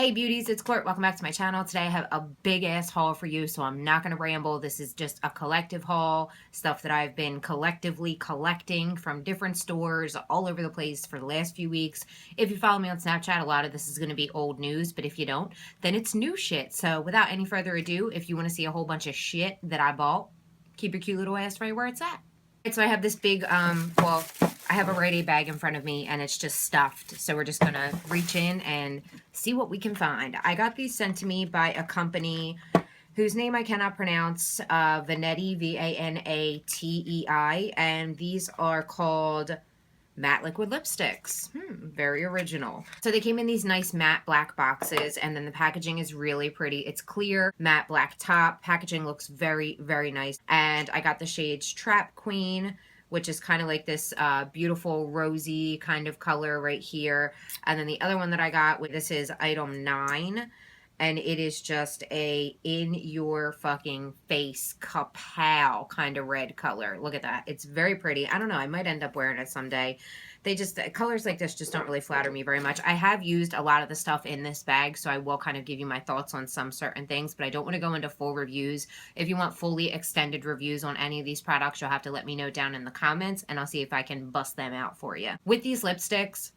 Hey beauties, it's Court. Welcome back to my channel. Today I have a big ass haul for you, so I'm not going to ramble. This is just a collective haul, stuff that I've been collectively collecting from different stores all over the place for the last few weeks. If you follow me on Snapchat, a lot of this is going to be old news, but if you don't, then it's new shit. So without any further ado, if you want to see a whole bunch of shit that I bought, keep your cute little ass right where it's at. So I have this big, well, I have a Rite Aid bag in front of me and it's just stuffed. So we're just going to reach in and see what we can find. I got these sent to me by a company whose name I cannot pronounce, Vaneti, V-A-N-A-T-E-I. And these are called matte liquid lipsticks. Very original. So they came in these nice matte black boxes, and then the packaging is really pretty. It's clear, matte black top. Packaging looks very, very nice. And I got the shades Trap Queen, which is kind of like this beautiful rosy kind of color right here. And then the other one that I got, this is item 9. And it is just a in your fucking face kapow kind of red color. Look at that. It's very pretty. I don't know. I might end up wearing it someday. Colors like this just don't really flatter me very much. I have used a lot of the stuff in this bag, so I will kind of give you my thoughts on some certain things, but I don't want to go into full reviews. If you want fully extended reviews on any of these products, you'll have to let me know down in the comments, and I'll see if I can bust them out for you. With these lipsticks,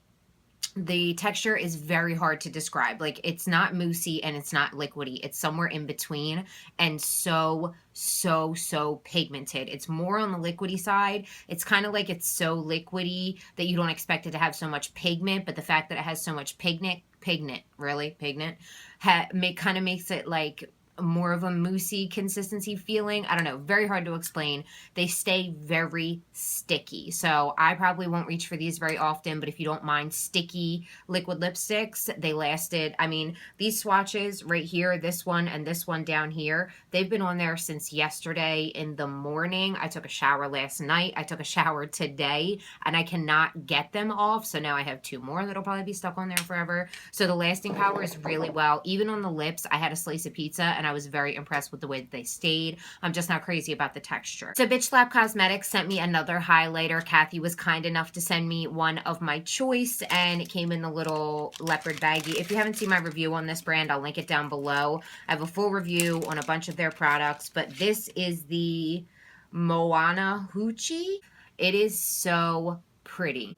the texture is very hard to describe. Like, it's not moussey and it's not liquidy. It's somewhere in between, and so pigmented. It's more on the liquidy side. It's kind of like it's so liquidy that you don't expect it to have so much pigment, but the fact that it has so much pigment, kind of makes it like more of a moussey consistency feeling. I don't know, very hard to explain. They stay very sticky, so I probably won't reach for these very often, but if you don't mind sticky liquid lipsticks, they lasted. I mean, these swatches right here, this one and this one down here, they've been on there since yesterday in the morning. I took a shower last night, I took a shower today, and I cannot get them off, so now I have 2 more that'll probably be stuck on there forever. So the lasting power is really well. Even on the lips, I had a slice of pizza and I was very impressed with the way that they stayed. I'm just not crazy about the texture. So Bitch Slap Cosmetics sent me another highlighter. Kathy was kind enough to send me one of my choice, and it came in the little leopard baggie. If you haven't seen my review on this brand, I'll link it down below. I have a full review on a bunch of their products, but this is the Moana Hoochie. It is so pretty.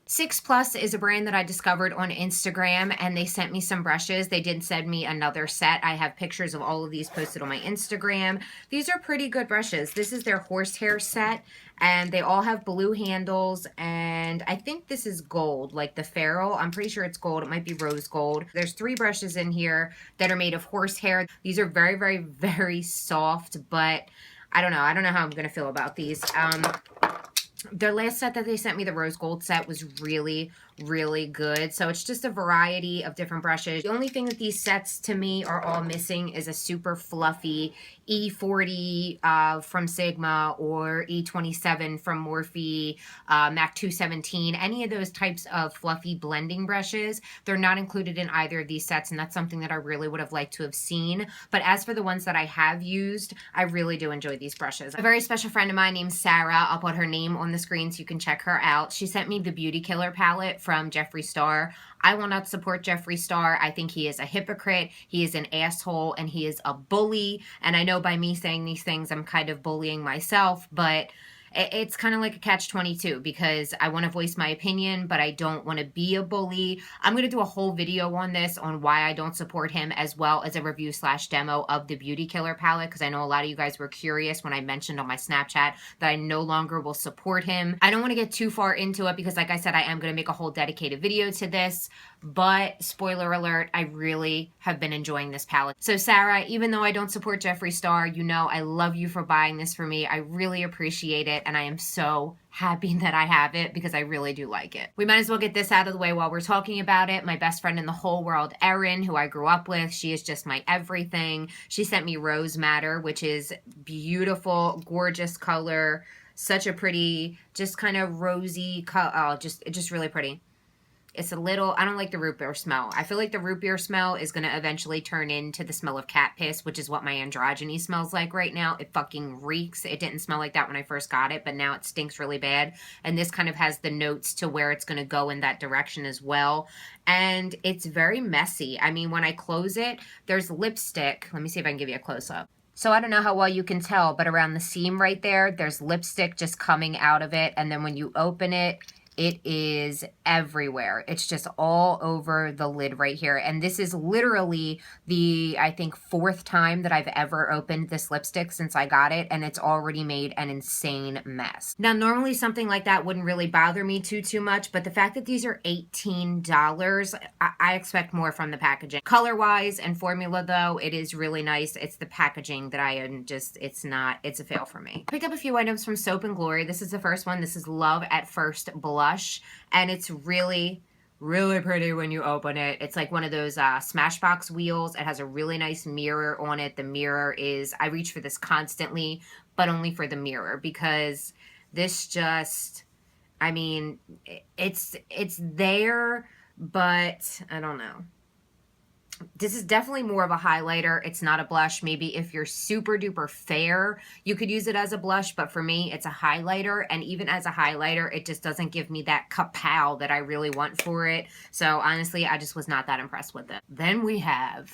Six Plus is a brand that I discovered on Instagram, and they sent me some brushes. They did send me another set. I have pictures of all of these posted on my Instagram. These are pretty good brushes. This is their horsehair set, and they all have blue handles, and I think this is gold, like the ferrule. I'm pretty sure it's gold. It might be rose gold. There's 3 brushes in here that are made of horsehair. These are very, very, very soft, but I don't know. I don't know how I'm going to feel about these. Their last set that they sent me, the rose gold set, was really, really good. So it's just a variety of different brushes. The only thing that these sets to me are all missing is a super fluffy E40 from Sigma, or E27 from Morphe, MAC 217, any of those types of fluffy blending brushes. They're not included in either of these sets, and that's something that I really would have liked to have seen. But as for the ones that I have used, I really do enjoy these brushes. A very special friend of mine named Sarah, I'll put her name on the screen so you can check her out. She sent me the Beauty Killer palette from Jeffree Star. I will not support Jeffree Star. I think he is a hypocrite, he is an asshole, and he is a bully. And I know by me saying these things, I'm kind of bullying myself, but it's kind of like a catch-22, because I want to voice my opinion, but I don't want to be a bully. I'm going to do a whole video on this, on why I don't support him, as well as a review/demo of the Beauty Killer palette, because I know a lot of you guys were curious when I mentioned on my Snapchat that I no longer will support him. I don't want to get too far into it, because like I said, I am going to make a whole dedicated video to this, but spoiler alert, I really have been enjoying this palette. So Sarah, even though I don't support Jeffree Star, you know I love you for buying this for me. I really appreciate it, and I am so happy that I have it, because I really do like it. We might as well get this out of the way while we're talking about it. My best friend in the whole world, Erin, who I grew up with, she is just my everything. She sent me Rose Madder, which is beautiful, gorgeous color, such a pretty, just kind of rosy color. Oh, just really pretty. It's a little, I don't like the root beer smell. I feel like the root beer smell is going to eventually turn into the smell of cat piss, which is what my androgyny smells like right now. It fucking reeks. It didn't smell like that when I first got it, but now it stinks really bad. And this kind of has the notes to where it's going to go in that direction as well. And it's very messy. I mean, when I close it, there's lipstick. Let me see if I can give you a close up. So I don't know how well you can tell, but around the seam right there, there's lipstick just coming out of it. And then when you open it, it is everywhere. It's just all over the lid right here. And this is literally the, I think, 4th time that I've ever opened this lipstick since I got it. And it's already made an insane mess. Now, normally something like that wouldn't really bother me too much. But the fact that these are $18, I expect more from the packaging. Color-wise and formula, though, it is really nice. It's the packaging that I am just, it's a fail for me. I picked up a few items from Soap & Glory. This is the first one. This is Love at First Blush. And it's really pretty when you open it. It's like one of those Smashbox wheels. It has a really nice mirror on it. The mirror is, I reach for this constantly, but only for the mirror, because this just, I mean, it's there, but I don't know. This is definitely more of a highlighter. It's not a blush. Maybe if you're super duper fair, you could use it as a blush. But for me, it's a highlighter. And even as a highlighter, it just doesn't give me that kapow that I really want for it. So honestly, I just was not that impressed with it. Then we have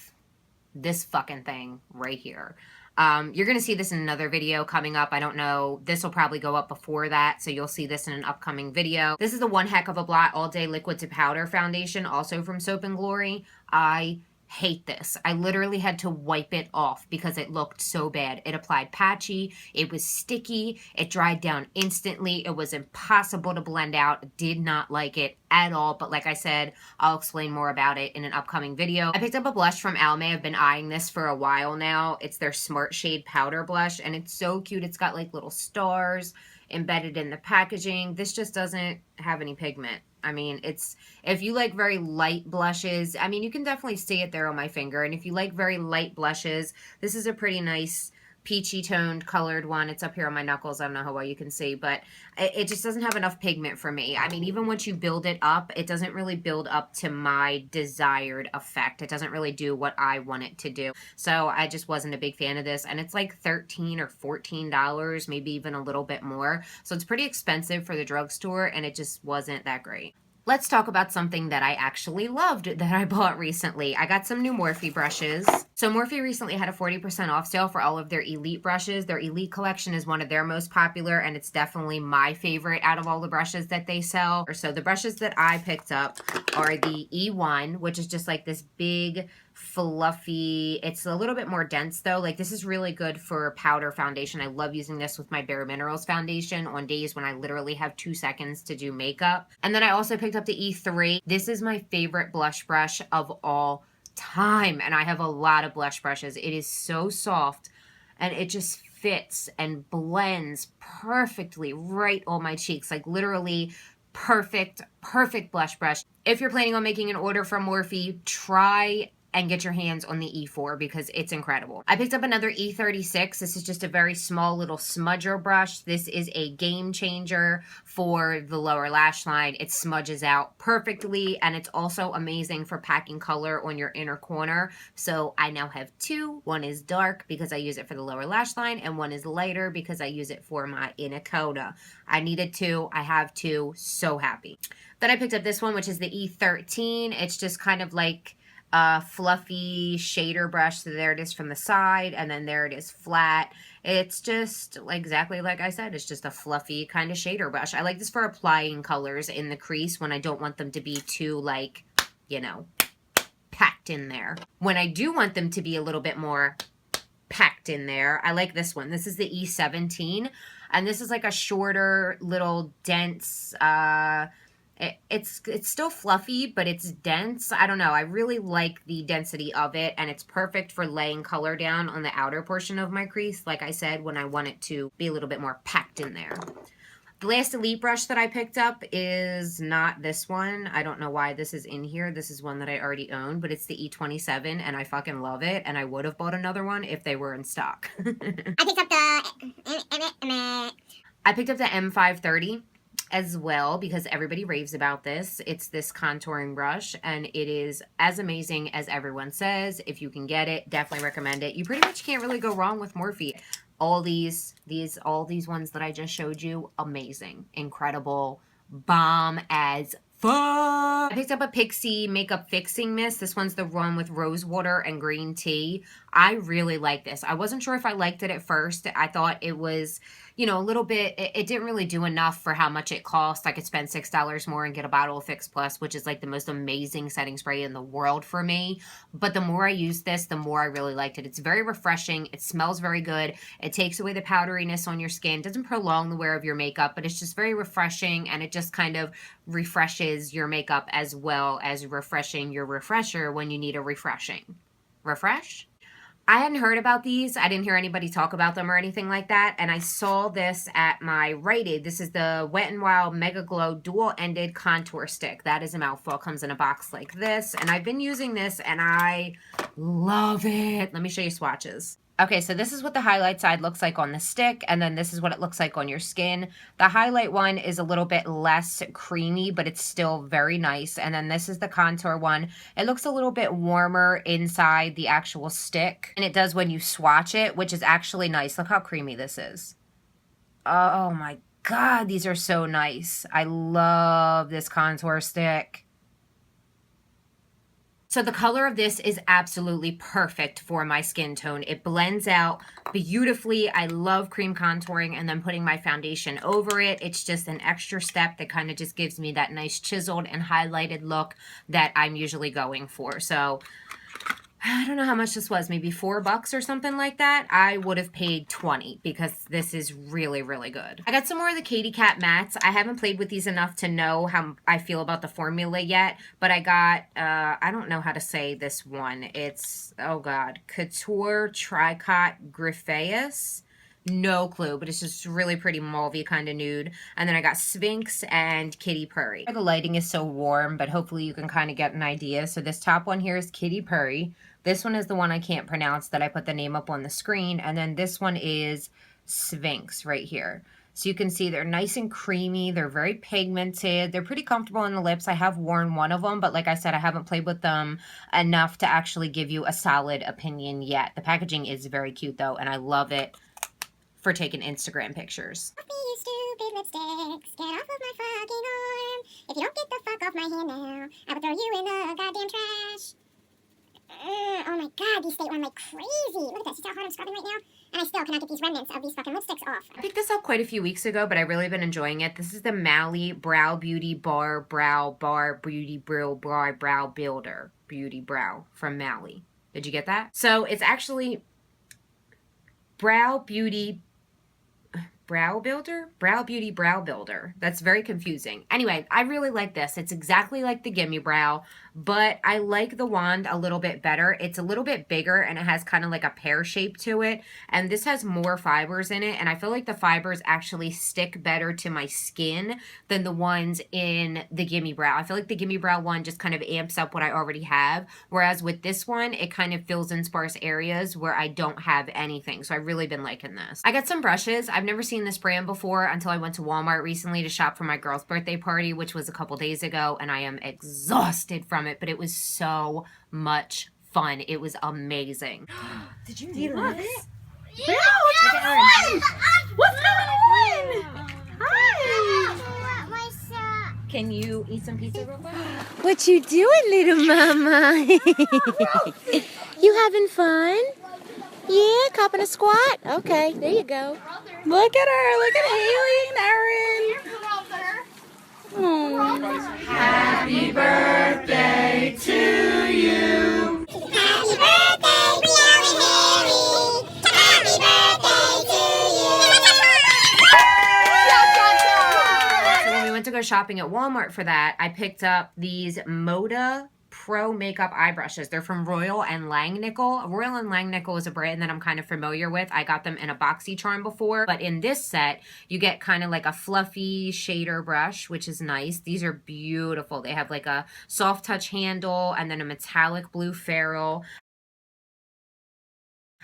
this fucking thing right here. You're going to see this in another video coming up. I don't know. This will probably go up before that, so you'll see this in an upcoming video. This is the One Heck of a Blot All Day Liquid to Powder Foundation, also from Soap & Glory. I hate this. I literally had to wipe it off because it looked so bad. It applied patchy. It was sticky. It dried down instantly. It was impossible to blend out. Did not like it at all. But like I said, I'll explain more about it in an upcoming video. I picked up a blush from Almay. I've been eyeing this for a while now. It's their Smart Shade Powder Blush, and it's so cute. It's got like little stars embedded in the packaging. This just doesn't have any pigment. I mean, it's, if you like very light blushes, I mean, you can definitely see it there on my finger. And if you like very light blushes, this is a pretty nice peachy toned colored one. It's up here on my knuckles. I don't know how well you can see, but it just doesn't have enough pigment for me. I mean, even once you build it up, it doesn't really build up to my desired effect. It doesn't really do what I want it to do. So I just wasn't a big fan of this. And it's like $13 or $14, maybe even a little bit more. So it's pretty expensive for the drugstore, and it just wasn't that great. Let's talk about something that I actually loved that I bought recently. I got some new Morphe brushes. So Morphe recently had a 40% off sale for all of their Elite brushes. Their Elite collection is one of their most popular, and it's definitely my favorite out of all the brushes that they sell. So the brushes that I picked up are the E1, which is just like this big, fluffy, it's a little bit more dense though. Like, this is really good for powder foundation. I love using this with my Bare Minerals foundation on days when I literally have 2 seconds to do makeup. And then I also picked up the E3. This is my favorite blush brush of all time, and I have a lot of blush brushes. It is so soft, and it just fits and blends perfectly right on my cheeks. Like, literally perfect blush brush. If you're planning on making an order from Morphe, try and get your hands on the E4 because it's incredible. I picked up another E36. This is just a very small little smudger brush. This is a game changer for the lower lash line. It smudges out perfectly, and it's also amazing for packing color on your inner corner. So I now have two. One is dark because I use it for the lower lash line, and one is lighter because I use it for my inner corner. I needed two. I have two. So happy. Then I picked up this one, which is the E13. It's just kind of like a fluffy shader brush. So there it is from the side, and then there it is flat. It's just like exactly like I said, it's just a fluffy kind of shader brush. I like this for applying colors in the crease when I don't want them to be too, like, you know, packed in there. When I do want them to be a little bit more packed in there, I like this one. This is the E17, and this is like a shorter little dense, it's still fluffy, but it's dense. I don't know. I really like the density of it, and it's perfect for laying color down on the outer portion of my crease, like I said, when I want it to be a little bit more packed in there. The last Elite brush that I picked up is not this one. I don't know why this is in here. This is one that I already own, but it's the E27, and I fucking love it, and I would have bought another one if they were in stock. I picked up the M530. as well because everybody raves about this. It's this contouring brush and it is as amazing as everyone says. If you can get it, definitely recommend it. You pretty much can't really go wrong with Morphe. All these ones that I just showed you, amazing, incredible, bomb as fuck. I picked up a Pixi makeup fixing mist. This one's the one with rose water and green tea. I really like this. I wasn't sure if I liked it at first. I thought it was, you know, a little bit, it didn't really do enough for how much it cost. I could spend $6 more and get a bottle of Fix Plus, which is like the most amazing setting spray in the world for me. But the more I used this, the more I really liked it. It's very refreshing. It smells very good. It takes away the powderiness on your skin. It doesn't prolong the wear of your makeup, but it's just very refreshing, and it just kind of refreshes your makeup as well as refreshing your refresher when you need a refreshing. Refresh? I hadn't heard about these. I didn't hear anybody talk about them or anything like that. And I saw this at my Rite Aid. This is the Wet n Wild Mega Glow Dual-Ended Contour Stick. That is a mouthful. Comes in a box like this. And I've been using this and I love it. Let me show you swatches. Okay, so this is what the highlight side looks like on the stick, and then this is what it looks like on your skin. The highlight one is a little bit less creamy, but it's still very nice. And then this is the contour one. It looks a little bit warmer inside the actual stick, and it does when you swatch it, which is actually nice. Look how creamy this is. Oh my God, these are so nice. I love this contour stick. So the color of this is absolutely perfect for my skin tone. It blends out beautifully. I love cream contouring and then putting my foundation over it. It's just an extra step that kind of just gives me that nice chiseled and highlighted look that I'm usually going for. So I don't know how much this was, maybe $4 or something like that. I would have paid $20 because this is really, really good. I got some more of the Katy Kat mattes. I haven't played with these enough to know how I feel about the formula yet, but I got, I don't know how to say this one. It's, oh God, Couture Tricot Gryphaeus. No clue, but it's just really pretty mauvey kind of nude. And then I got Sphinx and Kitty Purry. The lighting is so warm, but hopefully you can kind of get an idea. So this top one here is Kitty Purry. This one is the one I can't pronounce that I put the name up on the screen. And then this one is Sphinx right here. So you can see they're nice and creamy. They're very pigmented. They're pretty comfortable on the lips. I have worn one of them, but like I said, I haven't played with them enough to actually give you a solid opinion yet. The packaging is very cute though, and I love it for taking Instagram pictures. You stupid lipsticks, get off of my fucking arm. If you don't get the fuck off my hand now, I will throw you in the goddamn trash. Oh my God, these stay on like crazy. Look at this, see how hard I'm scrubbing right now? And I still cannot get these remnants of these fucking lipsticks off. I picked this up quite a few weeks ago, but I've really been enjoying it. This is the Mally Brow Beauty Brow Beauty Brow Builder Beauty Brow from Mally. Did you get that? So it's actually Brow Beauty Brow Beauty Brow Builder. That's very confusing. Anyway, I really like this. It's exactly like the Gimme Brow, but I like the wand a little bit better. It's a little bit bigger and it has kind of like a pear shape to it. And this has more fibers in it. And I feel like the fibers actually stick better to my skin than the ones in the Gimme Brow. I feel like the Gimme Brow one just kind of amps up what I already have. Whereas with this one, it kind of fills in sparse areas where I don't have anything. So I've really been liking this. I got some brushes. I've never seen this brand before until I went to Walmart recently to shop for my girl's birthday party, which was a couple days ago, and I am exhausted from it, but it was so much fun. It was amazing. Did you need this? Yeah, what's going on? Hi. Can you eat some pizza real quick? What you doing, little mama? You having fun? Yeah, copping a squat? Okay, there you go. Look at her. Look at Haley and Erin. Happy birthday to you. Happy birthday, Brielle and Harry. Happy birthday to you. So when we went to go shopping at Walmart for that, I picked up these Moda Pro Makeup Eye Brushes. They're from Royal and Langnickel. Royal and Langnickel is a brand that I'm kind of familiar with. I got them in a BoxyCharm before, but in this set, you get kind of like a fluffy shader brush, which is nice. These are beautiful. They have like a soft touch handle and then a metallic blue ferrule.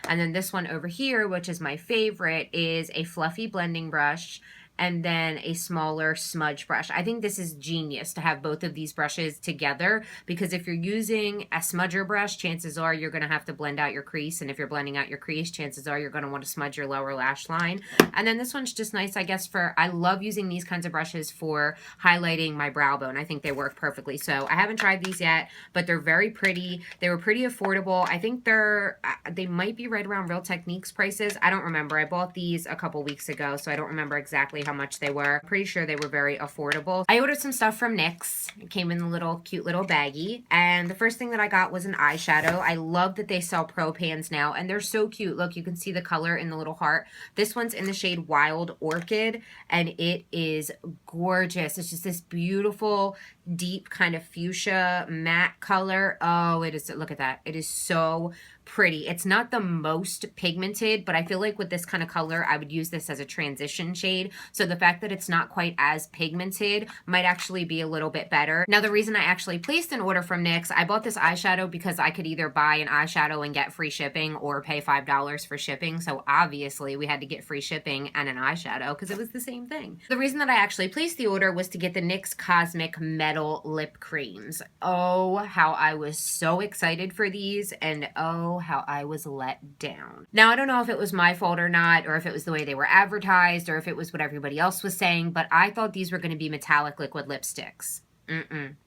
And then this one over here, which is my favorite, is a fluffy blending brush. and then a smaller smudge brush. I think this is genius to have both of these brushes together, because if you're using a smudger brush, chances are you're going to have to blend out your crease, and if you're blending out your crease, chances are you're going to want to smudge your lower lash line. And then this one's just nice, I guess, for, I love using these kinds of brushes for highlighting my brow bone. I think they work perfectly. So I haven't tried these yet, but they're very pretty. They were pretty affordable. I think they might be right around Real Techniques prices. I don't remember. I bought these a couple weeks ago, so I don't remember exactly how much they were. I'm pretty sure they were very affordable. I ordered some stuff from NYX. It came in a little cute little baggie, and the first thing that I got was an eyeshadow. I love that they sell pro pans now, and they're so cute. Look, you can see the color in the little heart. This one's in the shade Wild Orchid, and it is gorgeous. It's just this beautiful, deep kind of fuchsia matte color. Oh, it is. Look at that. It is so pretty. It's not the most pigmented, but I feel like with this kind of color, I would use this as a transition shade. So the fact that it's not quite as pigmented might actually be a little bit better. Now, the reason I actually placed an order from NYX, I bought this eyeshadow because I could either buy an eyeshadow and get free shipping or pay $5 for shipping. So obviously we had to get free shipping and an eyeshadow because it was the same thing. The reason that I actually placed the order was to get the NYX Cosmic Metal Lip Creams. Oh, how I was so excited for these, and oh, how I was let down. Now, I don't know if it was my fault or not, or if it was the way they were advertised, or if it was what everybody else was saying, but I thought these were going to be metallic liquid lipsticks.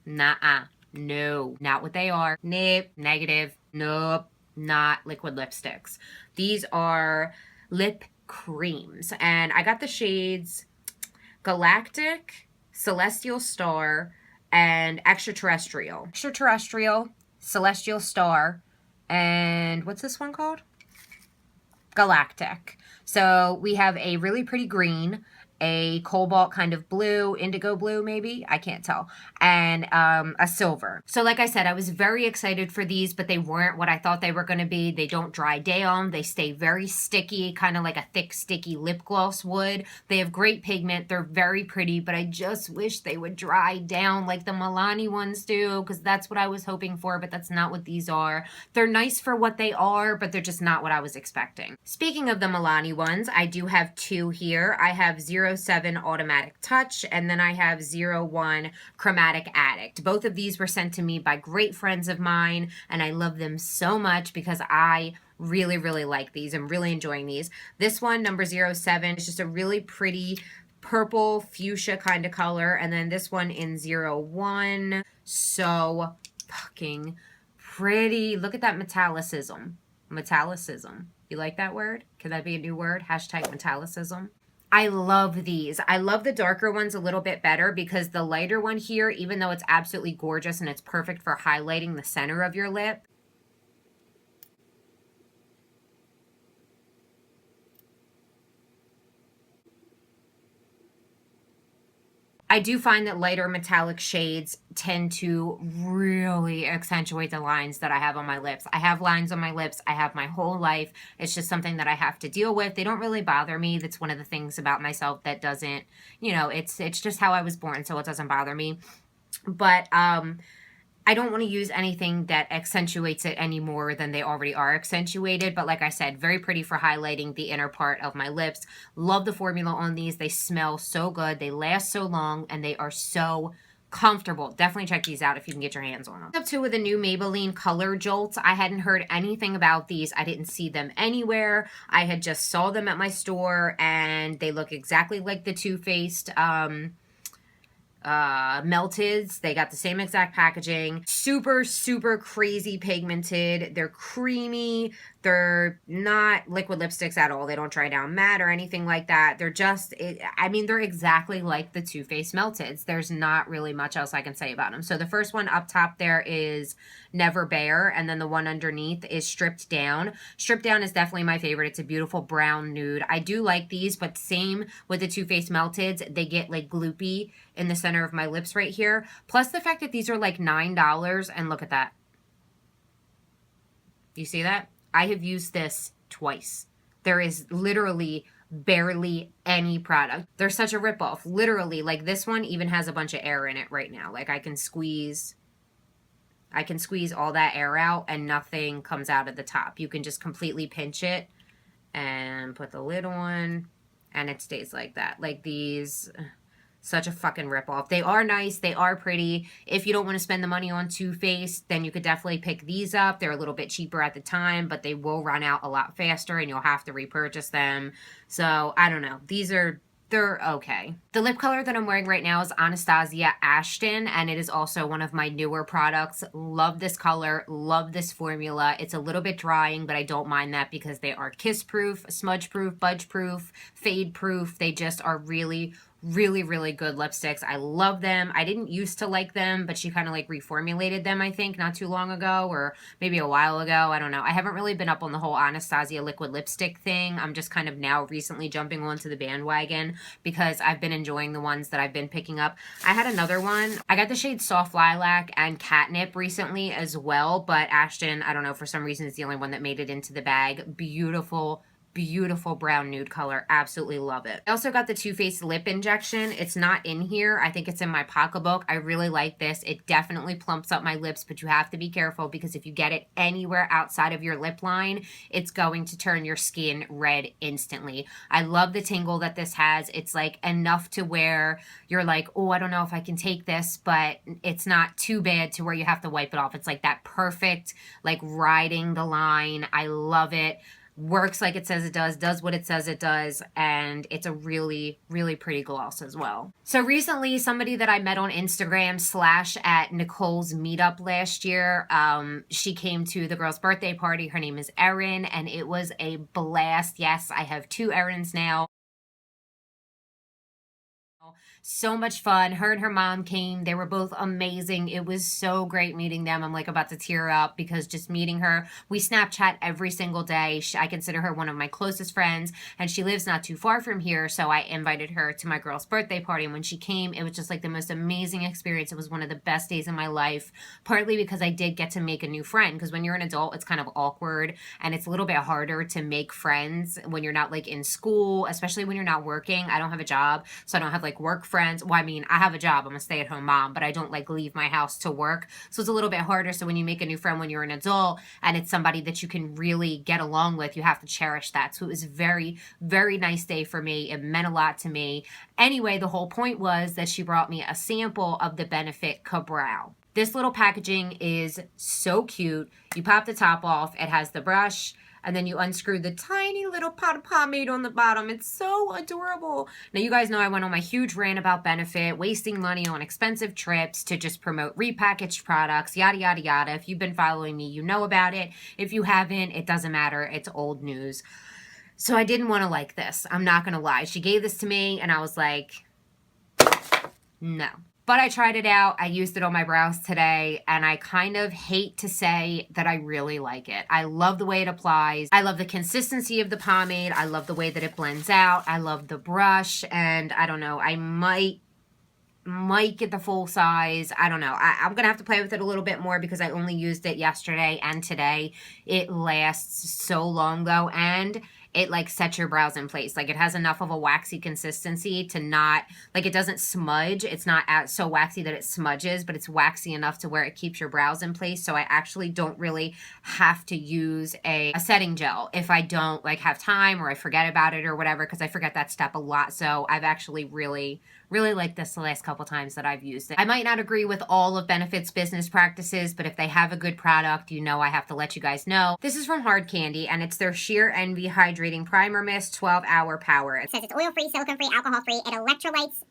Nuh-uh. No, not what they are. Nope, negative. Nope, not liquid lipsticks. These are lip creams, and I got the shades Galactic, Celestial Star, and Extraterrestrial. Extraterrestrial, Celestial Star, and what's this one called? Galactic. So we have a really pretty green, a cobalt kind of blue, indigo blue maybe, I can't tell, and a silver. So like I said, I was very excited for these, but they weren't what I thought they were going to be. They don't dry down. They stay very sticky, kind of like a thick, sticky lip gloss would. They have great pigment. They're very pretty, but I just wish they would dry down like the Milani ones do, because that's what I was hoping for, but that's not what these are. They're nice for what they are, but they're just not what I was expecting. Speaking of the Milani ones, I do have two here. I have 07 Automatic Touch, and then I have 01 Chromatic Addict. Both of these were sent to me by great friends of mine, and I love them so much because I really, really like these. I'm really enjoying these. This one, number 07, is just a really pretty purple fuchsia kind of color, and then this one in 01, so fucking pretty. Look at that metallicism. Metallicism. You like that word? Could that be a new word? Hashtag metallicism. I love these. I love the darker ones a little bit better because the lighter one here, even though it's absolutely gorgeous and it's perfect for highlighting the center of your lip, I do find that lighter metallic shades tend to really accentuate the lines that I have on my lips. I have lines on my lips. I have my whole life. It's just something that I have to deal with. They don't really bother me. That's one of the things about myself that doesn't, you know, it's just how I was born, so it doesn't bother me. But I don't want to use anything that accentuates it any more than they already are accentuated. But like I said, very pretty for highlighting the inner part of my lips. Love the formula on these. They smell so good. They last so long, and they are so comfortable. Definitely check these out if you can get your hands on them. Up to with the new Maybelline Color Jolts. I hadn't heard anything about these. I didn't see them anywhere. I had just saw them at my store, and they look exactly like the Too Faced Melteds. They got the same exact packaging. Super, super crazy pigmented. They're creamy. They're not liquid lipsticks at all. They don't dry down matte or anything like that. They're just, I mean, they're exactly like the Too Faced Melteds. There's not really much else I can say about them. So the first one up top there is Never Bare, and then the one underneath is Stripped Down. Stripped Down is definitely my favorite. It's a beautiful brown nude. I do like these, but same with the Too Faced Melteds. They get like gloopy in the center of my lips right here. Plus the fact that these are like $9, and look at that. You see that? I have used this twice. There is literally barely any product. They're such a ripoff. Literally, like this one even has a bunch of air in it right now. Like I can squeeze all that air out and nothing comes out of the top. You can just completely pinch it and put the lid on, and it stays like that. Like these, such a fucking ripoff. They are nice. They are pretty. If you don't want to spend the money on Too Faced, then you could definitely pick these up. They're a little bit cheaper at the time, but they will run out a lot faster and you'll have to repurchase them. So, I don't know. They're okay. The lip color that I'm wearing right now is Anastasia Ashton, and it is also one of my newer products. Love this color. Love this formula. It's a little bit drying, but I don't mind that because they are kiss-proof, smudge-proof, budge-proof, fade-proof. They just are really, really good lipsticks. I love them. I didn't used to like them, but she kind of like reformulated them, I think, not too long ago, or maybe a while ago. I don't know. I haven't really been up on the whole Anastasia liquid lipstick thing. I'm just kind of now recently jumping onto the bandwagon because I've been enjoying the ones that I've been picking up. I had another one. I got the shade Soft Lilac and Catnip recently as well, but Ashton, I don't know, for some reason, is the only one that made it into the bag. Beautiful brown nude color. Absolutely love it. I also got the Too Faced lip injection. It's not in here. I think it's in my pocketbook. I really like this. It definitely plumps up my lips, but you have to be careful because if you get it anywhere outside of your lip line, it's going to turn your skin red instantly. I love the tingle that this has. It's like enough to where you're like, oh, I don't know if I can take this, but it's not too bad to where you have to wipe it off. It's like that perfect, like riding the line. I love it. Works like it says it does what it says it does, and it's a really pretty gloss as well. So recently, somebody that I met on Instagram / at Nicole's meetup last year, she came to the girl's birthday party. Her name is Erin, and it was a blast. Yes, I have 2 Erins now. So much fun. Her and her mom came. They were both amazing. It was so great meeting them. I'm like about to tear up because just meeting her. We Snapchat every single day. I consider her one of my closest friends, and she lives not too far from here, so I invited her to my girl's birthday party, and when she came, it was just like the most amazing experience. It was one of the best days of my life, partly because I did get to make a new friend, because when you're an adult, it's kind of awkward, and it's a little bit harder to make friends when you're not like in school, especially when you're not working. I don't have a job, so I don't have like work friends. Well, I mean, I have a job. I'm a stay-at-home mom, but I don't like leave my house to work. So it's a little bit harder. So when you make a new friend when you're an adult and it's somebody that you can really get along with, you have to cherish that. So it was a very nice day for me. It meant a lot to me. Anyway, the whole point was that she brought me a sample of the Benefit Ka-Brow. This little packaging is so cute. You pop the top off. It has the brush, and then you unscrew the tiny little pot of pomade on the bottom. It's so adorable. Now, you guys know I went on my huge rant about Benefit, wasting money on expensive trips to just promote repackaged products, yada, yada, yada. If you've been following me, you know about it. If you haven't, it doesn't matter. It's old news. So I didn't want to like this. I'm not going to lie. She gave this to me, and I was like, no. But I tried it out. I used it on my brows today, and I kind of hate to say that I really like it. I love the way it applies. I love the consistency of the pomade. I love the way that it blends out. I love the brush, and I don't know, I might get the full size. I don't know. I'm going to have to play with it a little bit more because I only used it yesterday and today. It lasts so long, though, and it like sets your brows in place. Like it has enough of a waxy consistency to not, like it doesn't smudge. It's not so waxy that it smudges, but it's waxy enough to where it keeps your brows in place. So I actually don't really have to use a setting gel if I don't like have time or I forget about it or whatever, because I forget that step a lot. So I've actually really liked this the last couple times that I've used it. I might not agree with all of Benefit's business practices, but if they have a good product, you know I have to let you guys know. This is from Hard Candy, and it's their Sheer Envy Hydrating Primer Mist 12-Hour Power. It says it's oil-free, silicone-free, alcohol-free. It electrolytes,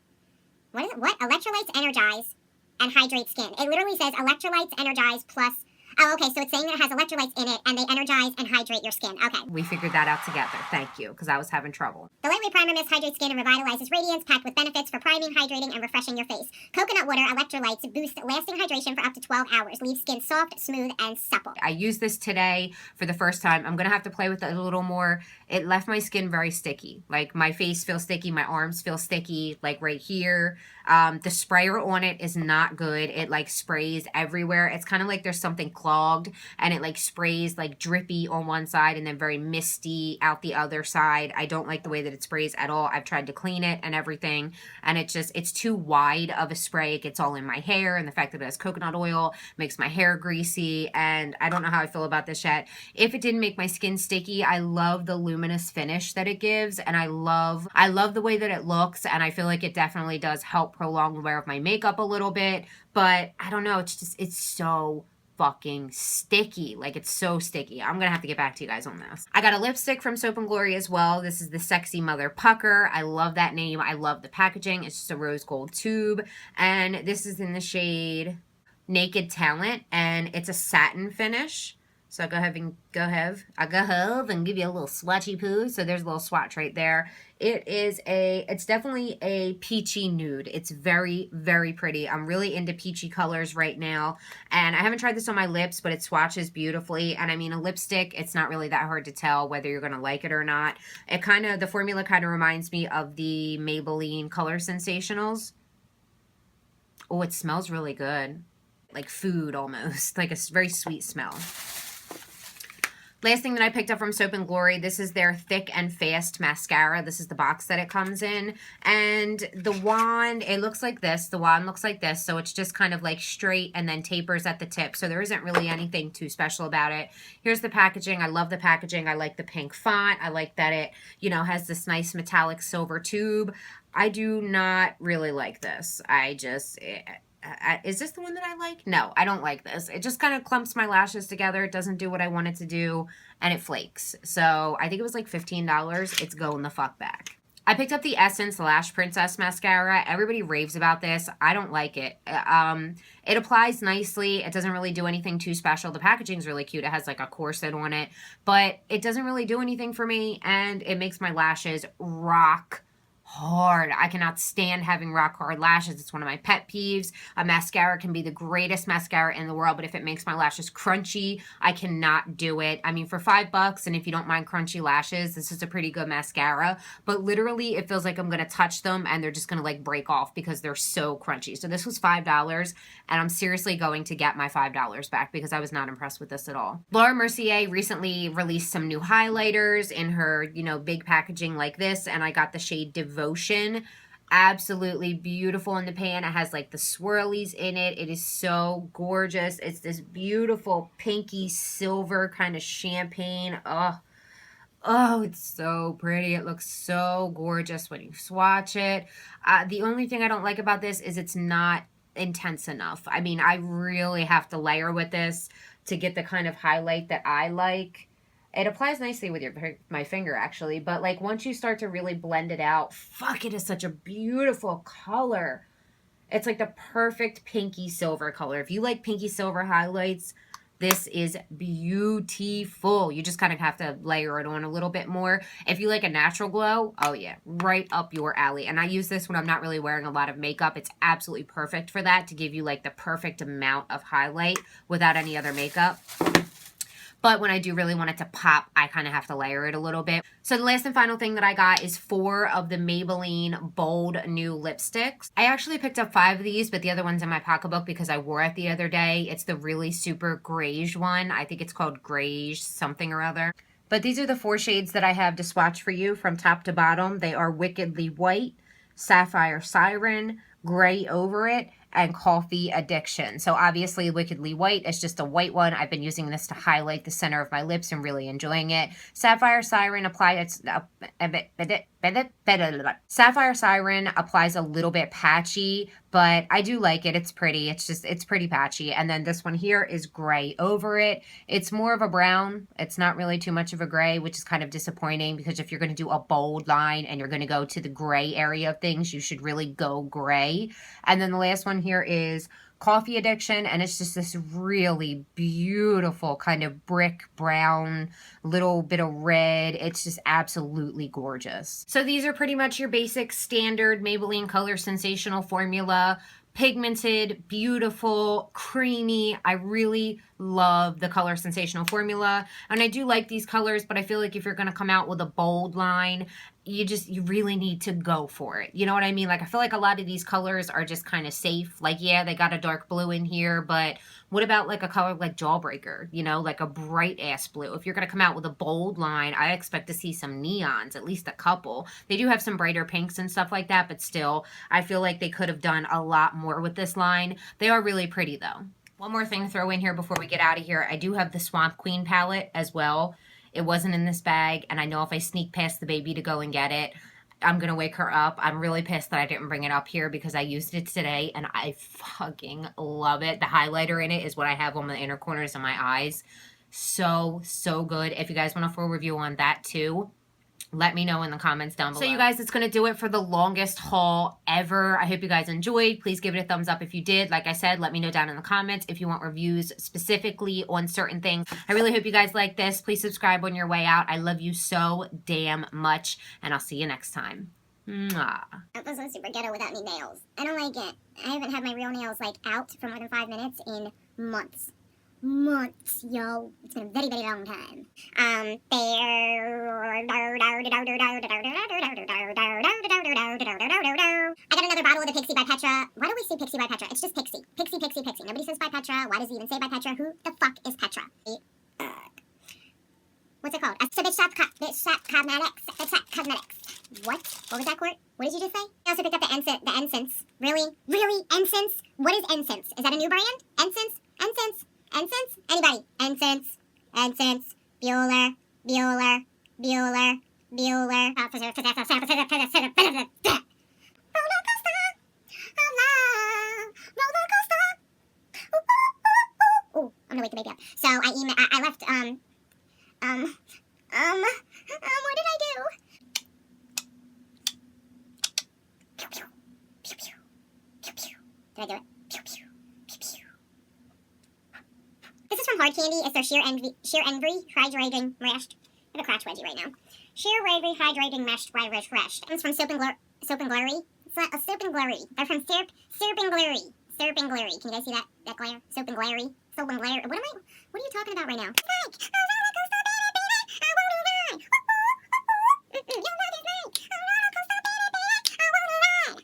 electrolytes energize and hydrate skin. It literally says electrolytes energize plus, oh, okay, so it's saying that it has electrolytes in it and they energize and hydrate your skin. Okay. We figured that out together. Thank you, because I was having trouble. The lightweight primer mist hydrates skin and revitalizes radiance, packed with benefits for priming, hydrating, and refreshing your face. Coconut water electrolytes boost lasting hydration for up to 12 hours. Leave skin soft, smooth, and supple. I used this today for the first time. I'm going to have to play with it a little more. It left my skin very sticky. Like my face feels sticky, my arms feel sticky, like right here. The sprayer on it is not good. It like sprays everywhere. It's kind of like there's something clogged and it like sprays like drippy on one side and then very misty out the other side. I don't like the way that it sprays at all. I've tried to clean it and everything, and it's too wide of a spray. It gets all in my hair, and the fact that it has coconut oil makes my hair greasy, and I don't know how I feel about this yet. If it didn't make my skin sticky, I love the luminous finish that it gives, and I love the way that it looks, and I feel like it definitely does help prolong the wear of my makeup a little bit, but I don't know, it's so fucking sticky. Like, it's so sticky. I'm gonna have to get back to you guys on this. I got a lipstick from Soap and Glory as well. This is the Sexy Mother Pucker. I love that name. I love the packaging. It's just a rose gold tube, and this is in the shade Naked Talent, and it's a satin finish. So I'll go ahead and give you a little swatchy poo. So there's a little swatch right there. It's definitely a peachy nude. It's very, very pretty. I'm really into peachy colors right now. And I haven't tried this on my lips, but it swatches beautifully. And I mean, a lipstick, it's not really that hard to tell whether you're going to like it or not. The formula kind of reminds me of the Maybelline Color Sensationals. Oh, it smells really good. Like food almost. Like a very sweet smell. Last thing that I picked up from Soap and Glory, this is their Thick and Fast mascara. This is the box that it comes in. And the wand, it looks like this. The wand looks like this. So it's just kind of like straight and then tapers at the tip. So there isn't really anything too special about it. Here's the packaging. I love the packaging. I like the pink font. I like that it, has this nice metallic silver tube. I do not really like this. Is this the one that I like? No, I don't like this. It just kind of clumps my lashes together. It doesn't do what I want it to do, and it flakes. So I think it was like $15. It's going the fuck back. I picked up the Essence Lash Princess mascara. Everybody raves about this. I don't like it. It applies nicely. It doesn't really do anything too special. The packaging's really cute. It has like a corset on it, but it doesn't really do anything for me, and it makes my lashes rock hard. I cannot stand having rock hard lashes. It's one of my pet peeves. A mascara can be the greatest mascara in the world, but if it makes my lashes crunchy, I cannot do it. I mean, for $5, and if you don't mind crunchy lashes, this is a pretty good mascara, but literally it feels like I'm going to touch them and they're just going to like break off because they're so crunchy. So this was $5, and I'm seriously going to get my $5 back because I was not impressed with this at all. Laura Mercier recently released some new highlighters in her, big packaging like this, and I got the shade Devotion. Absolutely beautiful in the pan. It has like the swirlies in it. It is so gorgeous. It's this beautiful pinky silver kind of champagne. Oh, it's so pretty. It looks so gorgeous when you swatch it. The only thing I don't like about this is it's not intense enough. I mean, I really have to layer with this to get the kind of highlight that I like. It applies nicely with my finger, actually. But, like, once you start to really blend it out, fuck, it is such a beautiful color. It's, like, the perfect pinky silver color. If you like pinky silver highlights, this is beautiful. You just kind of have to layer it on a little bit more. If you like a natural glow, oh, yeah, right up your alley. And I use this when I'm not really wearing a lot of makeup. It's absolutely perfect for that, to give you, like, the perfect amount of highlight without any other makeup. But when I do really want it to pop, I kind of have to layer it a little bit. So the last and final thing that I got is 4 of the Maybelline Bold New Lipsticks. I actually picked up 5 of these, but the other one's in my pocketbook because I wore it the other day. It's the really super greige one. I think it's called Greige something or other. But these are the 4 shades that I have to swatch for you from top to bottom. They are Wickedly White, Sapphire Siren, Gray Over It, and Coffee Addiction. So obviously Wickedly White is just a white one. I've been using this to highlight the center of my lips and really enjoying it. Sapphire Siren Sapphire Siren applies a little bit patchy, but I do like it. It's pretty. It's pretty patchy. And then this one here is Gray Over It. It's more of a brown. It's not really too much of a gray, which is kind of disappointing because if you're going to do a bold line and you're going to go to the gray area of things, you should really go gray. And then the last one here is Coffee Addiction, and it's just this really beautiful kind of brick brown, little bit of red. It's just absolutely gorgeous. So these are pretty much your basic standard Maybelline Color Sensational formula. Pigmented, beautiful, creamy. I really love the Color Sensational formula. And I do like these colors, but I feel like if you're going to come out with a bold line you really need to go for it. You know what I mean? Like, I feel like a lot of these colors are just kind of safe. Like, yeah, they got a dark blue in here, but what about like a color like Jawbreaker? You know, like a bright ass blue. If you're going to come out with a bold line, I expect to see some neons, at least a couple. They do have some brighter pinks and stuff like that, but still, I feel like they could have done a lot more with this line. They are really pretty though. One more thing to throw in here before we get out of here. I do have the Swamp Queen palette as well. It wasn't in this bag, and I know if I sneak past the baby to go and get it, I'm going to wake her up. I'm really pissed that I didn't bring it up here because I used it today, and I fucking love it. The highlighter in it is what I have on the inner corners of my eyes. So, so good. If you guys want a full review on that too, let me know in the comments down below. So you guys, it's going to do it for the longest haul ever. I hope you guys enjoyed. Please give it a thumbs up if you did. Like I said, let me know down in the comments if you want reviews specifically on certain things. I really hope you guys like this. Please subscribe on your way out. I love you so damn much, and I'll see you next time. Mwah. That was super ghetto without any nails. I don't like it. I haven't had my real nails, like, out for more than 5 minutes in months. Months, yo. It's been a very, very long time. I got another bottle of the Pixie by Petra. Why do we say Pixie by Petra? It's just Pixie. Pixie, Pixie, Pixie. Nobody says by Petra. Why does he even say by Petra? Who the fuck is Petra? What's it called? A bitch shop cosmetics. What? What was that, Court? What did you just say? I also picked up the Ensense. Really? Really? Ensense? What is Ensense? Is that a new brand? Ensense? Ensense? Ensense? Anybody? Ensense? Ensense? Bueller? Bueller? Bueller? Bueller? Roller coaster of love. Roller coaster. Oh, I'm gonna wake the baby up. So I left, what did I do? Pew, pew, pew, pew, pew, pew. Did I do it? Pew, pew, pew, pew. This is from Hard Candy. It's their Sheer Envy Hydrating Mashed. I have a crotch wedgie right now. Sheer Envy Hydrating Mashed Refreshed. It's from Soap and Glory. It's not a Soap and Glory. They're from Soap and Glory. Soap and Glory. Can you guys see that glare? Soap and Glory. Soap and Glory. What are you talking about right now?